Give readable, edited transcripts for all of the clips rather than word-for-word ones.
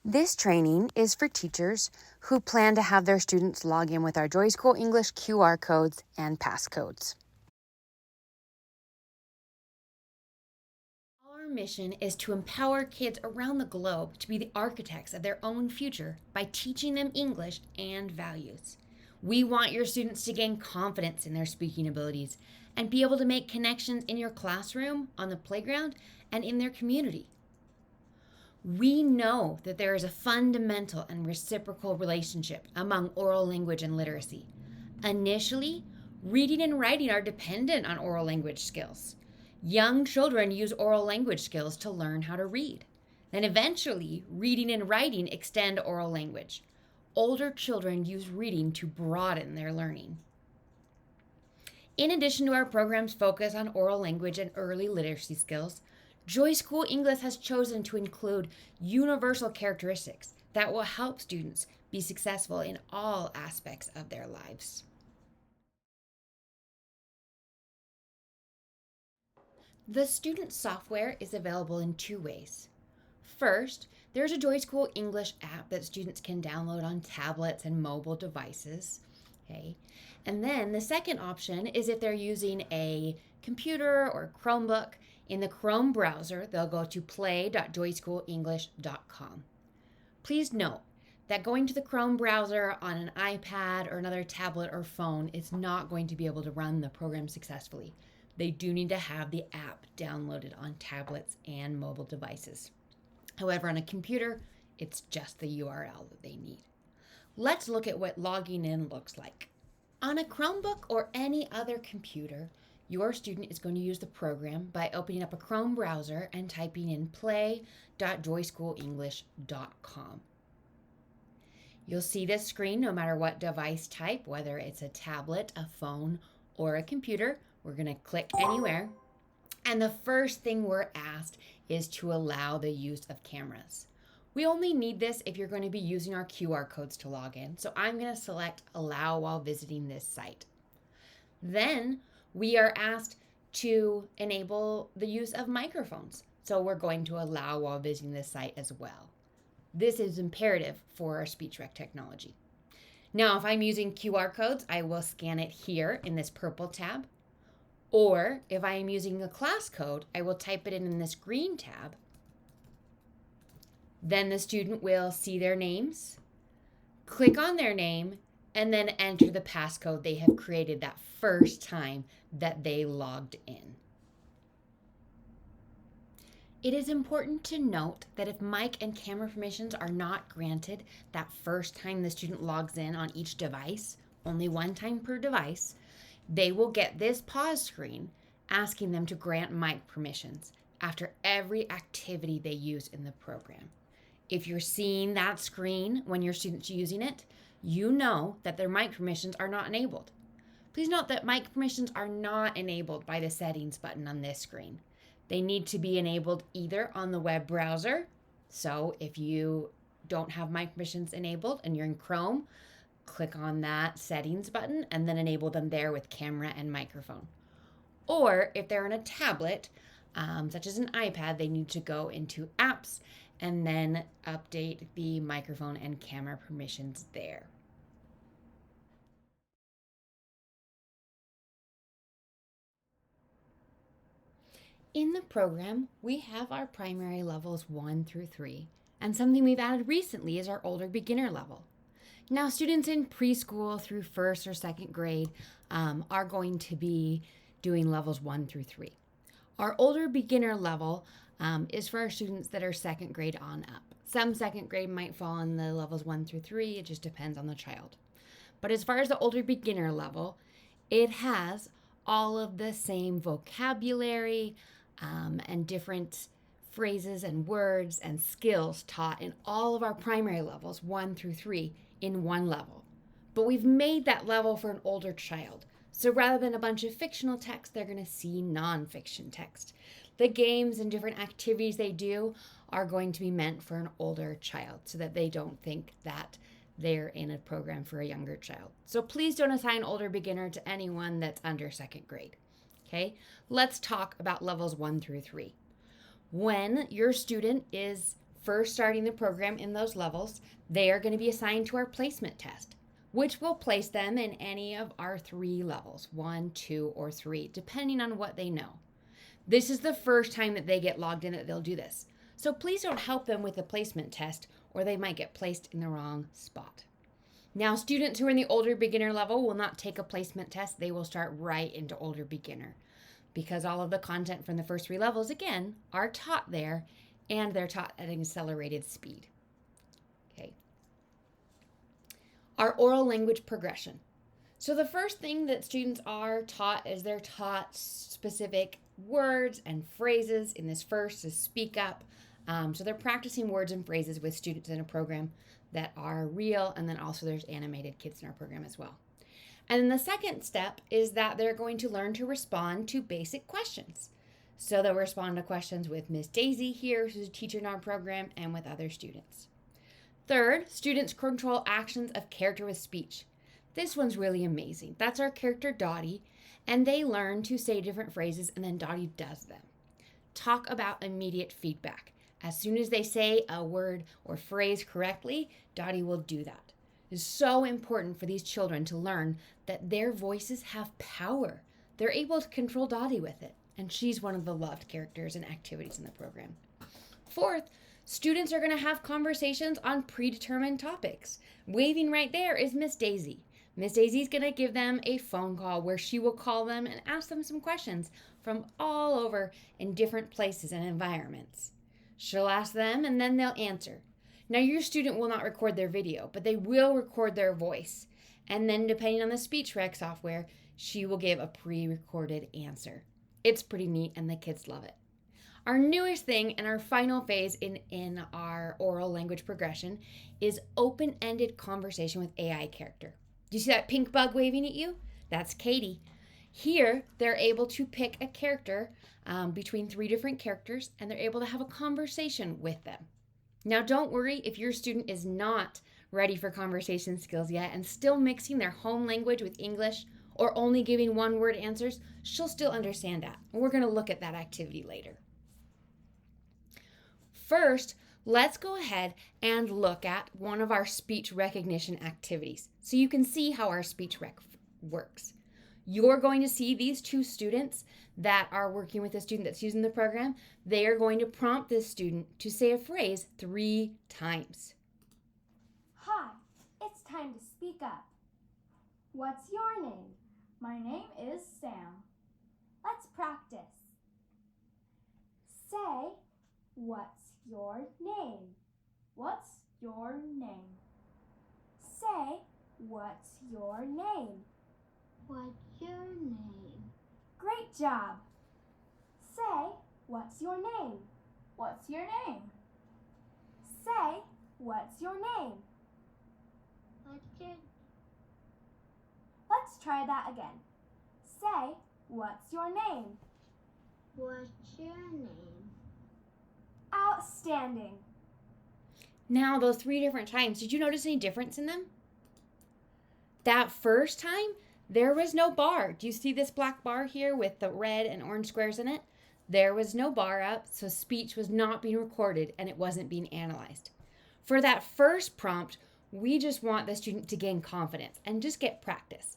This training is for teachers who plan to have their students log in with our Joy School English QR codes and passcodes. Our mission is to empower kids around the globe to be the architects of their own future by teaching them English and values. We want your students to gain confidence in their speaking abilities and be able to make connections in your classroom, on the playground, and in their community. We know that there is a fundamental and reciprocal relationship among oral language and literacy. Initially, reading and writing are dependent on oral language skills. Young children use oral language skills to learn how to read. Then eventually, reading and writing extend oral language. Older children use reading to broaden their learning. In addition to our program's focus on oral language and early literacy skills, Joy School English has chosen to include universal characteristics that will help students be successful in all aspects of their lives. The student software is available in two ways. First, there's a Joy School English app that students can download on tablets and mobile devices. Okay. And then the second option is if they're using a computer or Chromebook. In the Chrome browser, they'll go to play.joyschoolenglish.com. Please note that going to the Chrome browser on an iPad or another tablet or phone is not going to be able to run the program successfully. They do need to have the app downloaded on tablets and mobile devices. However, on a computer, it's just the URL that they need. Let's look at what logging in looks like. On a Chromebook or any other computer, your student is going to use the program by opening up a Chrome browser and typing in play.joyschoolenglish.com. You'll see this screen no matter what device type, whether it's a tablet, a phone, or a computer. We're going to click anywhere. And the first thing we're asked is to allow the use of cameras. We only need this if you're going to be using our QR codes to log in. So I'm going to select allow while visiting this site. Then we are asked to enable the use of microphones. So we're going to allow while visiting this site as well. This is imperative for our speech rec technology. Now, if I'm using QR codes, I will scan it here in this purple tab. Or if I am using a class code, I will type it in this green tab. Then the student will see their names, click on their name, and then enter the passcode they have created that first time that they logged in. It is important to note that if mic and camera permissions are not granted that first time the student logs in on each device, only one time per device, they will get this pause screen asking them to grant mic permissions after every activity they use in the program. If you're seeing that screen when your student's using it, you know that their mic permissions are not enabled. Please note that mic permissions are not enabled by the settings button on this screen. They need to be enabled either on the web browser. So if you don't have mic permissions enabled and you're in Chrome, click on that settings button and then enable them there with camera and microphone. Or if they're on a tablet, such as an iPad, they need to go into apps and then update the microphone and camera permissions there. In the program, we have our primary levels 1 through 3, and something we've added recently is our older beginner level. Now, students in preschool through first or second grade are going to be doing levels 1 through 3. Our older beginner level is for our students that are second grade on up. Some second grade might fall in the levels 1 through 3. It just depends on the child. But as far as the older beginner level, it has all of the same vocabulary and different phrases and words and skills taught in all of our primary levels 1 through 3 in one level. But we've made that level for an older child. So rather than a bunch of fictional text, they're going to see nonfiction text. The games and different activities they do are going to be meant for an older child so that they don't think that they're in a program for a younger child. So please don't assign older beginner to anyone that's under second grade. Okay, let's talk about levels 1 through 3. When your student is first starting the program in those levels, they are going to be assigned to our placement test, which will place them in any of our 3 levels, 1, 2, or 3, depending on what they know. This is the first time that they get logged in that they'll do this. So please don't help them with the placement test, or they might get placed in the wrong spot. Now, students who are in the older beginner level will not take a placement test. They will start right into older beginner because all of the content from the first 3 levels, again, are taught there, and they're taught at an accelerated speed. Okay. Our oral language progression. So the first thing that students are taught is they're taught specific words and phrases. In this first is speak up. So they're practicing words and phrases with students in a program that are real, and then also there's animated kids in our program as well. And then the second step is that they're going to learn to respond to basic questions. So they'll respond to questions with Miss Daisy here, who's a teacher in our program, and with other students. Third, students control actions of character with speech. This one's really amazing. That's our character Dottie, and they learn to say different phrases, and then Dottie does them. Talk about immediate feedback. As soon as they say a word or phrase correctly, Dottie will do that. It's so important for these children to learn that their voices have power. They're able to control Dottie with it, and she's one of the loved characters and activities in the program. Fourth, students are going to have conversations on predetermined topics. Waving right there is Miss Daisy. Miss Daisy's going to give them a phone call where she will call them and ask them some questions from all over in different places and environments. She'll ask them and then they'll answer. Now, your student will not record their video, but they will record their voice. And then depending on the speech rec software, she will give a pre-recorded answer. It's pretty neat and the kids love it. Our newest thing and our final phase in our oral language progression is open-ended conversation with AI character. Do you see that pink bug waving at you? That's Katie. Here, they're able to pick a character between 3 different characters, and they're able to have a conversation with them. Now, don't worry if your student is not ready for conversation skills yet and still mixing their home language with English or only giving 1-word answers, she'll still understand that. And we're going to look at that activity later. First, let's go ahead and look at one of our speech recognition activities so you can see how our speech rec works. You're going to see these 2 students that are working with a student that's using the program. They are going to prompt this student to say a phrase 3 times. Hi, it's time to speak up. What's your name? My name is Sam. Let's practice. Say, what's your name? What's your name? Say, what's your name? What's your name? Great job. Say, what's your name? What's your name? Say, what's your name? Let's try that again. Say, what's your name? What's your name? Outstanding. Now, those 3 different times, did you notice any difference in them? That first time, there was no bar. Do you see this black bar here with the red and orange squares in it? There was no bar up, so speech was not being recorded and it wasn't being analyzed. For that first prompt, we just want the student to gain confidence and just get practice.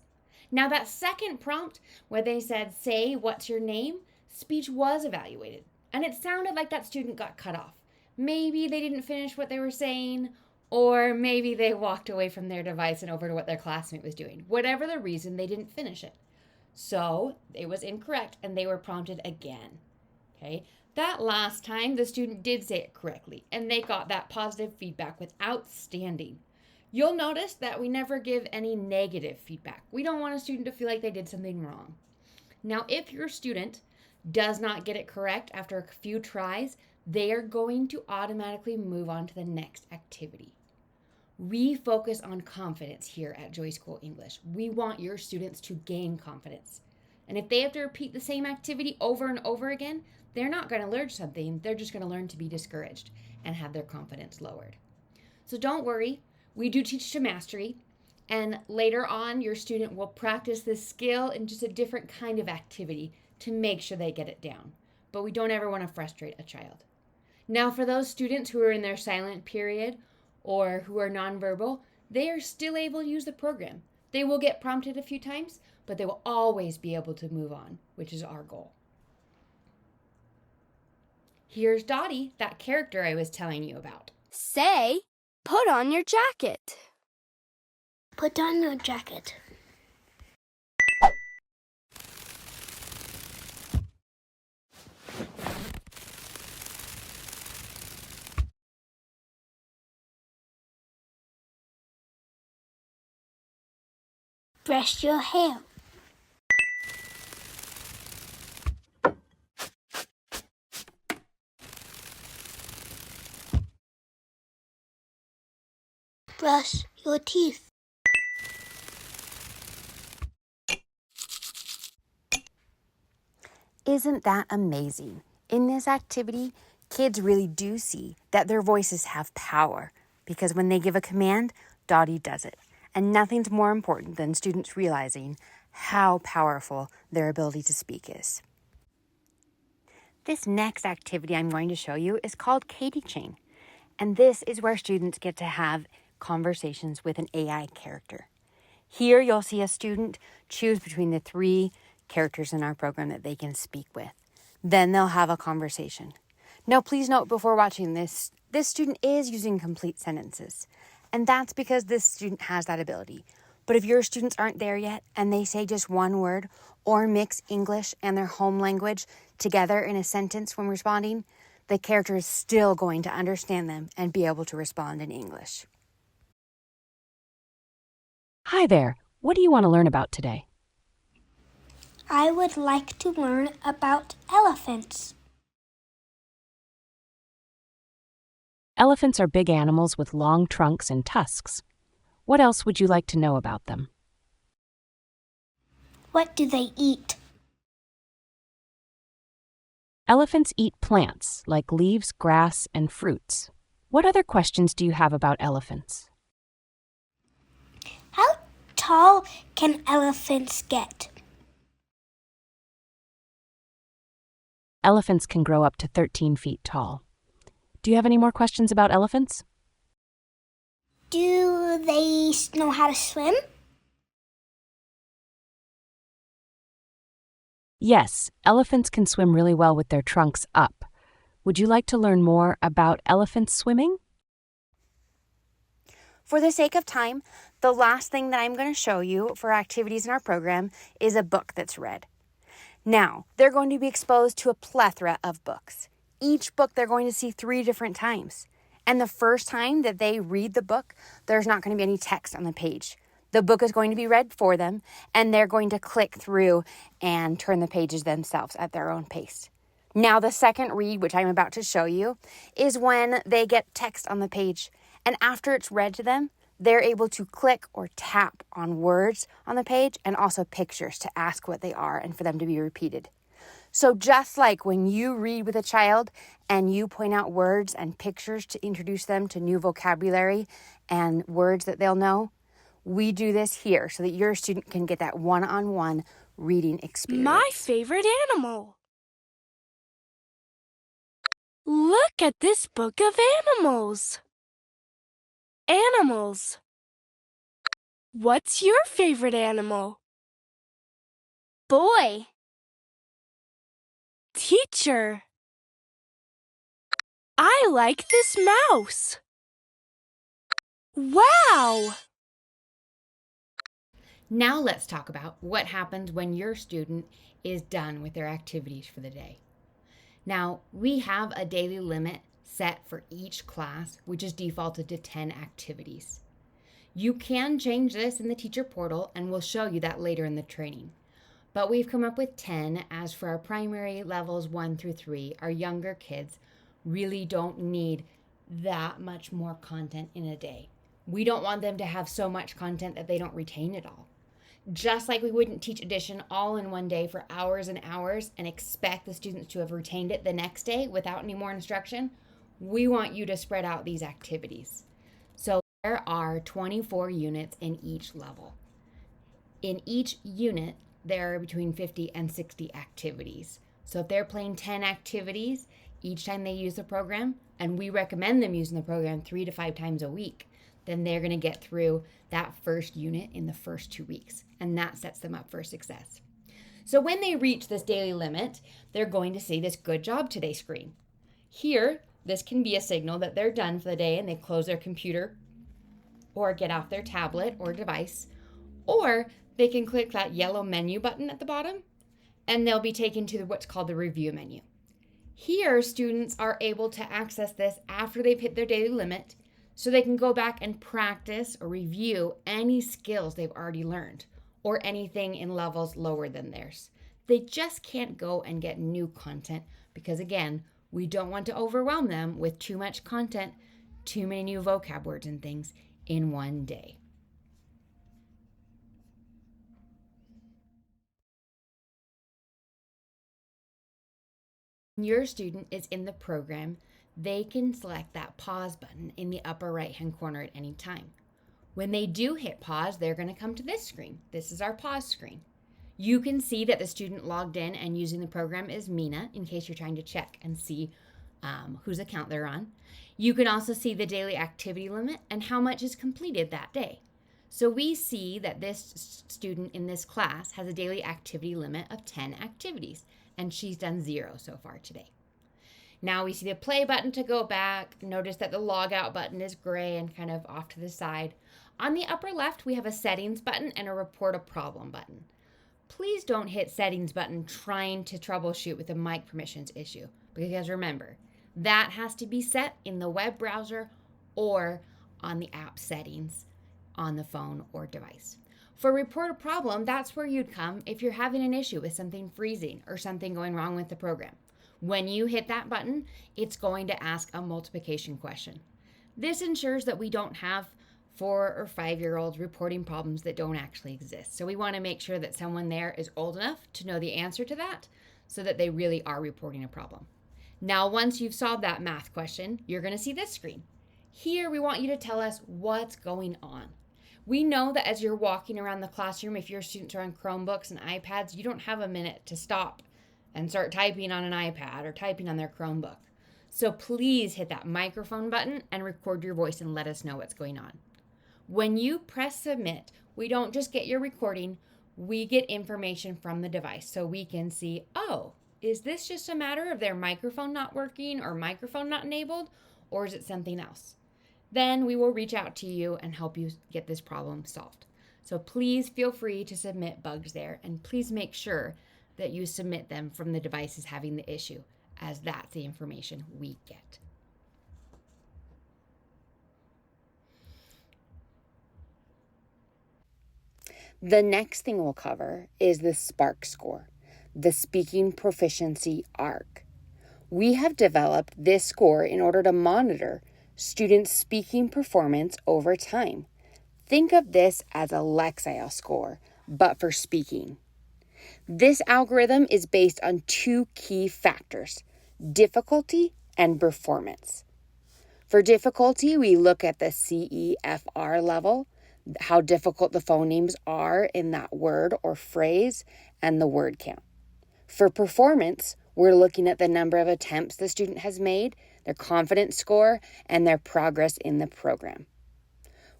Now, that second prompt where they said, say, what's your name? Speech was evaluated, and it sounded like that student got cut off. Maybe they didn't finish what they were saying, or maybe they walked away from their device and over to what their classmate was doing. Whatever the reason, they didn't finish it. So it was incorrect and they were prompted again. Okay. That last time, the student did say it correctly and they got that positive feedback with outstanding. You'll notice that we never give any negative feedback. We don't want a student to feel like they did something wrong. Now, if your student does not get it correct after a few tries, they are going to automatically move on to the next activity. We focus on confidence here at Joy School English. We want your students to gain confidence. And if they have to repeat the same activity over and over again, they're not going to learn something. They're just going to learn to be discouraged and have their confidence lowered. So don't worry. We do teach to mastery. And later on, your student will practice this skill in just a different kind of activity to make sure they get it down. But we don't ever want to frustrate a child. Now, for those students who are in their silent period or who are nonverbal, they are still able to use the program. They will get prompted a few times, but they will always be able to move on, which is our goal. Here's Dottie, that character I was telling you about. Say, put on your jacket. Put on your jacket. Brush your hair. Brush your teeth. Isn't that amazing? In this activity, kids really do see that their voices have power because when they give a command, Dottie does it. And nothing's more important than students realizing how powerful their ability to speak is. This next activity I'm going to show you is called Katie Chain. And this is where students get to have conversations with an AI character. Here you'll see a student choose between the 3 characters in our program that they can speak with. Then they'll have a conversation. Now, please note before watching this student is using complete sentences. And that's because this student has that ability. But if your students aren't there yet and they say just one word or mix English and their home language together in a sentence when responding, the character is still going to understand them and be able to respond in English. Hi there. What do you want to learn about today? I would like to learn about elephants. Elephants are big animals with long trunks and tusks. What else would you like to know about them? What do they eat? Elephants eat plants like leaves, grass, and fruits. What other questions do you have about elephants? How tall can elephants get? Elephants can grow up to 13 feet tall. Do you have any more questions about elephants? Do they know how to swim? Yes, elephants can swim really well with their trunks up. Would you like to learn more about elephants swimming? For the sake of time, the last thing that I'm going to show you for activities in our program is a book that's read. Now, they're going to be exposed to a plethora of books. Each book they're going to see 3 different times. And the first time that they read the book, there's not going to be any text on the page. The book is going to be read for them, and they're going to click through and turn the pages themselves at their own pace. Now, the second read, which I'm about to show you, is when they get text on the page. And after it's read to them, they're able to click or tap on words on the page and also pictures to ask what they are and for them to be repeated. So just like when you read with a child and you point out words and pictures to introduce them to new vocabulary and words that they'll know, we do this here so that your student can get that one-on-one reading experience. My favorite animal. Look at this book of animals. Animals. What's your favorite animal? Boy. Teacher. I like this mouse. Wow! Now let's talk about what happens when your student is done with their activities for the day. Now, we have a daily limit set for each class, which is defaulted to 10 activities. You can change this in the teacher portal, and we'll show you that later in the training. But we've come up with 10 as for our primary levels 1 through 3. Our younger kids really don't need that much more content in a day. We don't want them to have so much content that they don't retain it all. Just like we wouldn't teach addition all in one day for hours and hours and expect the students to have retained it the next day without any more instruction, we want you to spread out these activities. So there are 24 units in each level. In each unit, there are between 50 and 60 activities. So if they're playing 10 activities, each time they use the program, and we recommend them using the program 3 to 5 times a week, then they're going to get through that first unit in the first 2 weeks, and that sets them up for success. So when they reach this daily limit, they're going to see this good job today screen. Here, this can be a signal that they're done for the day and they close their computer or get off their tablet or device, or they can click that yellow menu button at the bottom and they'll be taken to what's called the review menu. Here, students are able to access this after they've hit their daily limit so they can go back and practice or review any skills they've already learned or anything in levels lower than theirs. They just can't go and get new content because, again, we don't want to overwhelm them with too much content, too many new vocab words and things in one day. When your student is in the program, they can select that pause button in the upper right-hand corner at any time. When they do hit pause, they're going to come to this screen. This is our pause screen. You can see that the student logged in and using the program is Mina, in case you're trying to check and see whose account they're on. You can also see the daily activity limit and how much is completed that day. So we see that this student in this class has a daily activity limit of 10 activities, and she's done 0 so far today. Now we see the play button to go back. Notice that the log out button is gray and kind of off to the side. On the upper left, we have a settings button and a report a problem button. Please don't hit settings button trying to troubleshoot with a mic permissions issue, because remember, that has to be set in the web browser or on the app settings on the phone or device. For report a problem, that's where you'd come if you're having an issue with something freezing or something going wrong with the program. When you hit that button, it's going to ask a multiplication question. This ensures that we don't have 4 or 5-year-olds reporting problems that don't actually exist. So we want to make sure that someone there is old enough to know the answer to that so that they really are reporting a problem. Now, once you've solved that math question, you're going to see this screen. Here, we want you to tell us what's going on. We know that as you're walking around the classroom, if your students are on Chromebooks and iPads, you don't have a minute to stop and start typing on an iPad or typing on their Chromebook. So please hit that microphone button and record your voice and let us know what's going on. When you press submit, we don't just get your recording, we get information from the device so we can see, oh, is this just a matter of their microphone not working or microphone not enabled, or is it something else? Then we will reach out to you and help you get this problem solved. So please feel free to submit bugs there, and please make sure that you submit them from the devices having the issue, as that's the information we get. The next thing we'll cover is the SPARK score, the Speaking Proficiency Arc. We have developed this score in order to monitor students' speaking performance over time. Think of this as a Lexile score, but for speaking. This algorithm is based on 2 key factors, difficulty and performance. For difficulty, we look at the CEFR level, how difficult the phonemes are in that word or phrase, and the word count. For performance, we're looking at the number of attempts the student has made, their confidence score, and their progress in the program.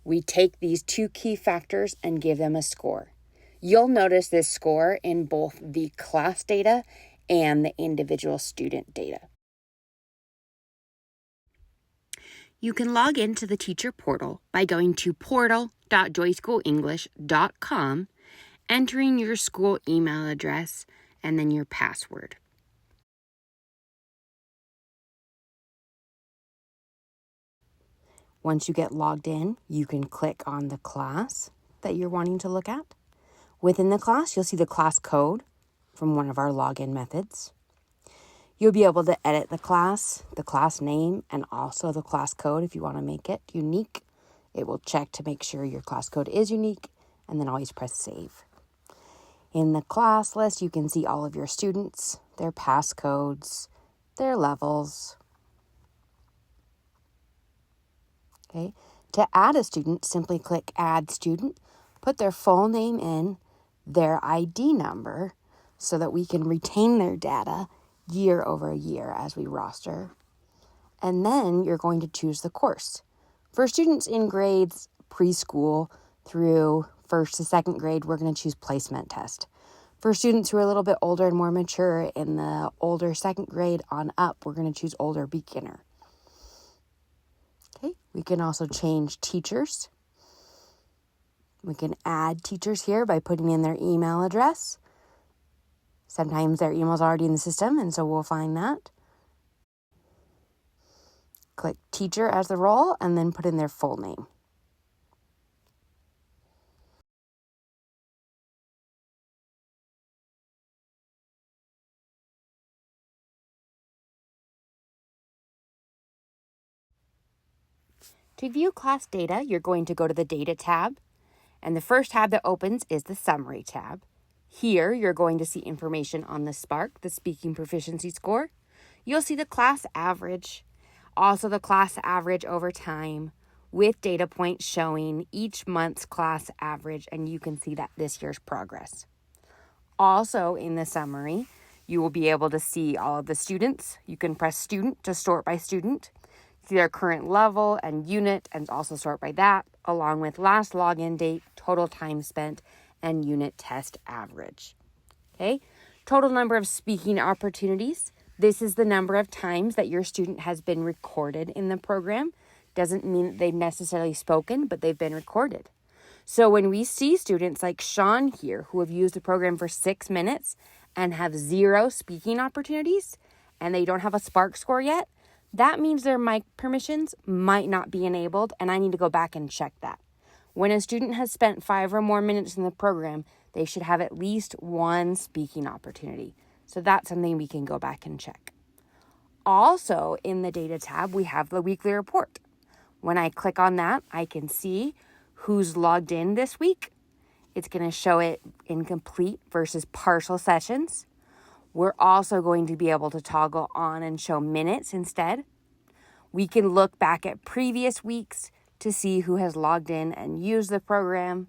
We take these 2 key factors and give them a score. You'll notice this score in both the class data and the individual student data. You can log into the teacher portal by going to portal.joyschoolenglish.com, entering your school email address, and then your password. Once you get logged in, you can click on the class that you're wanting to look at. Within the class, you'll see the class code from one of our login methods. You'll be able to edit the class name, and also the class code if you want to make it unique. It will check to make sure your class code is unique, and then always press save. In the class list, you can see all of your students, their passcodes, their levels. Okay. To add a student, simply click Add Student, put their full name in, their ID number, so that we can retain their data year over year as we roster. And then you're going to choose the course. For students in grades preschool through first to second grade, we're going to choose placement test. For students who are a little bit older and more mature in the older second grade on up, we're going to choose older beginner. Okay, we can also change teachers. We can add teachers here by putting in their email address. Sometimes their email is already in the system, and so we'll find that. Click teacher as the role, and then put in their full name. To view class data, you're going to go to the Data tab, and the first tab that opens is the Summary tab. Here, you're going to see information on the SPARK, the Speaking Proficiency Score. You'll see the class average, also the class average over time, with data points showing each month's class average, and you can see that this year's progress. Also in the summary, you will be able to see all of the students. You can press student to sort by student, see their current level and unit, and also sort by that, along with last login date, total time spent, and unit test average. Okay, total number of speaking opportunities. This is the number of times that your student has been recorded in the program. Doesn't mean that they've necessarily spoken, but they've been recorded. So when we see students like Sean here who have used the program for 6 minutes and have 0 speaking opportunities, and they don't have a SPARK score yet, that means their mic permissions might not be enabled, and I need to go back and check that. When a student has spent 5 or more minutes in the program, they should have at least 1 speaking opportunity. So that's something we can go back and check. Also in the Data tab, we have the weekly report. When I click on that, I can see who's logged in this week. It's going to show it in complete versus partial sessions. We're also going to be able to toggle on and show minutes instead. We can look back at previous weeks to see who has logged in and used the program.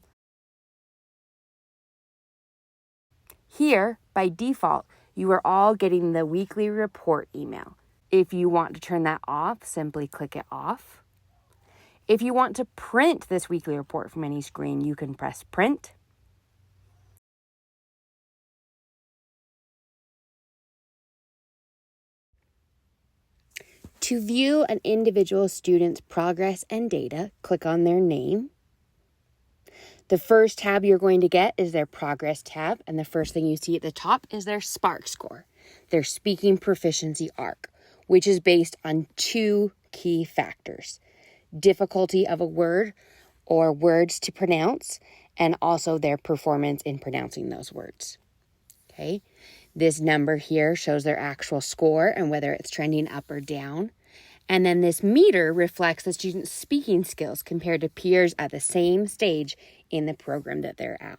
Here, by default, you are all getting the weekly report email. If you want to turn that off, simply click it off. If you want to print this weekly report from any screen, you can press print. To view an individual student's progress and data, click on their name. The first tab you're going to get is their progress tab, and the first thing you see at the top is their SPARK score, their speaking proficiency arc, which is based on 2 key factors: difficulty of a word or words to pronounce, and also their performance in pronouncing those words. Okay, this number here shows their actual score and whether it's trending up or down. And then this meter reflects the student's speaking skills compared to peers at the same stage in the program that they're at.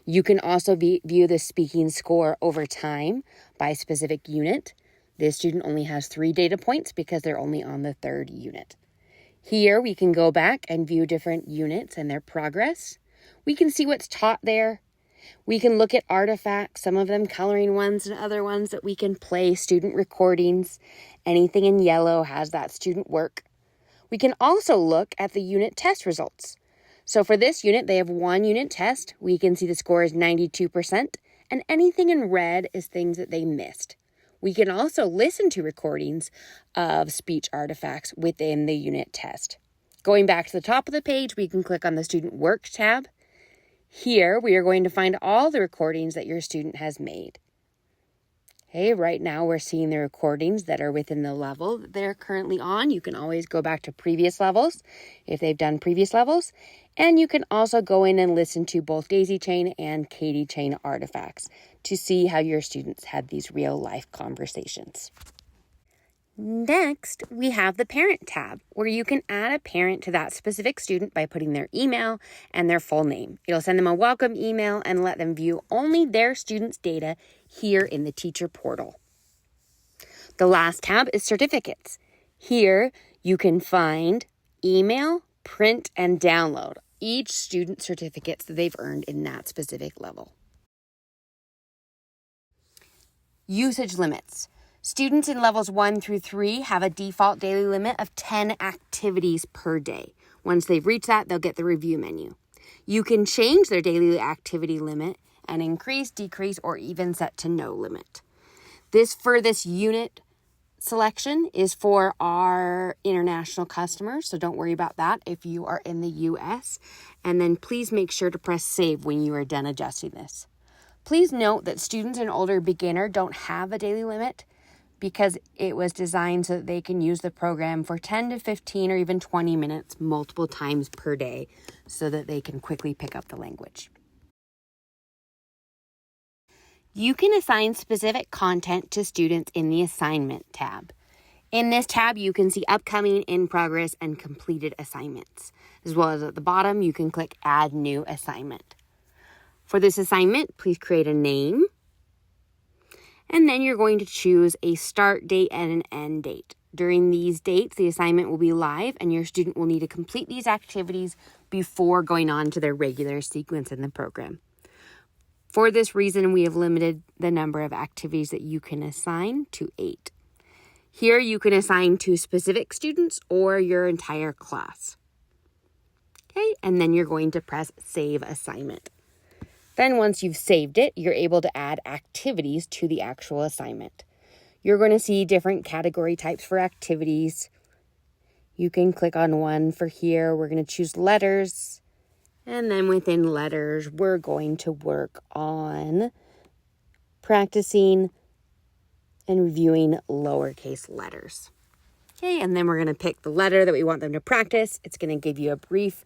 You can also view the speaking score over time by specific unit. This student only has 3 data points because they're only on the 3rd unit. Here we can go back and view different units and their progress. We can see what's taught there. We can look at artifacts, some of them coloring ones and other ones that we can play student recordings. Anything in yellow has that student work. We can also look at the unit test results. So for this unit, they have 1 unit test. We can see the score is 92%, and anything in red is things that they missed. We can also listen to recordings of speech artifacts within the unit test. Going back to the top of the page, we can click on the Student Work tab. Here, we are going to find all the recordings that your student has made. Okay, right now we're seeing the recordings that are within the level that they're currently on. You can always go back to previous levels if they've done previous levels. And you can also go in and listen to both daisy chain and Katie chain artifacts to see how your students had these real life conversations. Next, we have the Parent tab, where you can add a parent to that specific student by putting their email and their full name. It'll send them a welcome email and let them view only their students' data here in the teacher portal. The last tab is Certificates. Here, you can find email, print, and download each student's certificates that they've earned in that specific level. Usage limits. Students in levels 1 through 3 have a default daily limit of 10 activities per day. Once they've reached that, they'll get the review menu. You can change their daily activity limit and increase, decrease, or even set to no limit. This unit selection is for our international customers, so don't worry about that if you are in the US. And then please make sure to press save when you are done adjusting this. Please note that students in older beginner don't have a daily limit because it was designed so that they can use the program for 10 to 15 or even 20 minutes multiple times per day so that they can quickly pick up the language. You can assign specific content to students in the Assignment tab. In this tab, you can see upcoming, in progress, and completed assignments. As well as at the bottom, you can click Add New Assignment. For this assignment, please create a name. And then you're going to choose a start date and an end date. During these dates, the assignment will be live, and your student will need to complete these activities before going on to their regular sequence in the program. For this reason, we have limited the number of activities that you can assign to 8. Here, you can assign to specific students or your entire class. Okay, and then you're going to press Save Assignment. Then once you've saved it, you're able to add activities to the actual assignment. You're going to see different category types for activities. You can click on one for here. We're going to choose letters. And then within letters, we're going to work on practicing and reviewing lowercase letters. Okay, and then we're going to pick the letter that we want them to practice. It's going to give you a brief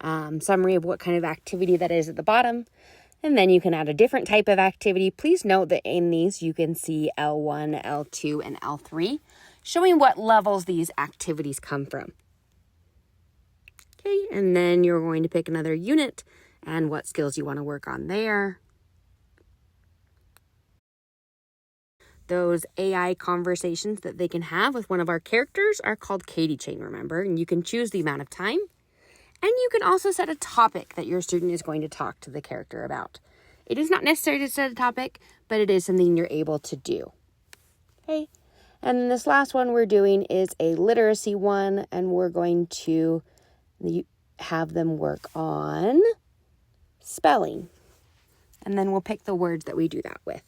summary of what kind of activity that is at the bottom. And then you can add a different type of activity. Please note that in these you can see L1, L2, and L3, showing what levels these activities come from. Okay, and then you're going to pick another unit and what skills you want to work on there. Those AI conversations that they can have with one of our characters are called Katie Chain, remember? And you can choose the amount of time. And you can also set a topic that your student is going to talk to the character about. It is not necessary to set a topic, but it is something you're able to do. Okay, and then this last one we're doing is a literacy one, and we're going to have them work on spelling. And then we'll pick the words that we do that with.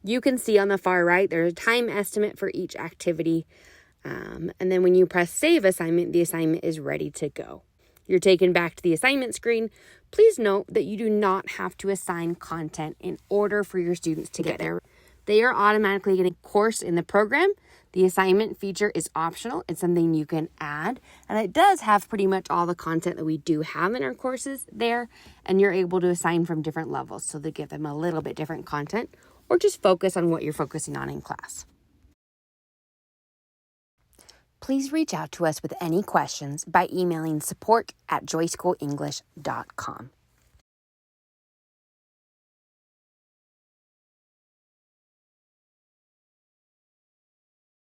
You can see on the far right, there's a time estimate for each activity. And then when you press Save Assignment, the assignment is ready to go. You're taken back to the assignment screen. Please note that you do not have to assign content in order for your students to get there. They are automatically getting a course in the program. The assignment feature is optional. It's something you can add. And it does have pretty much all the content that we do have in our courses there. And you're able to assign from different levels so they give them a little bit different content or just focus on what you're focusing on in class. Please reach out to us with any questions by emailing support@joyschoolenglish.com.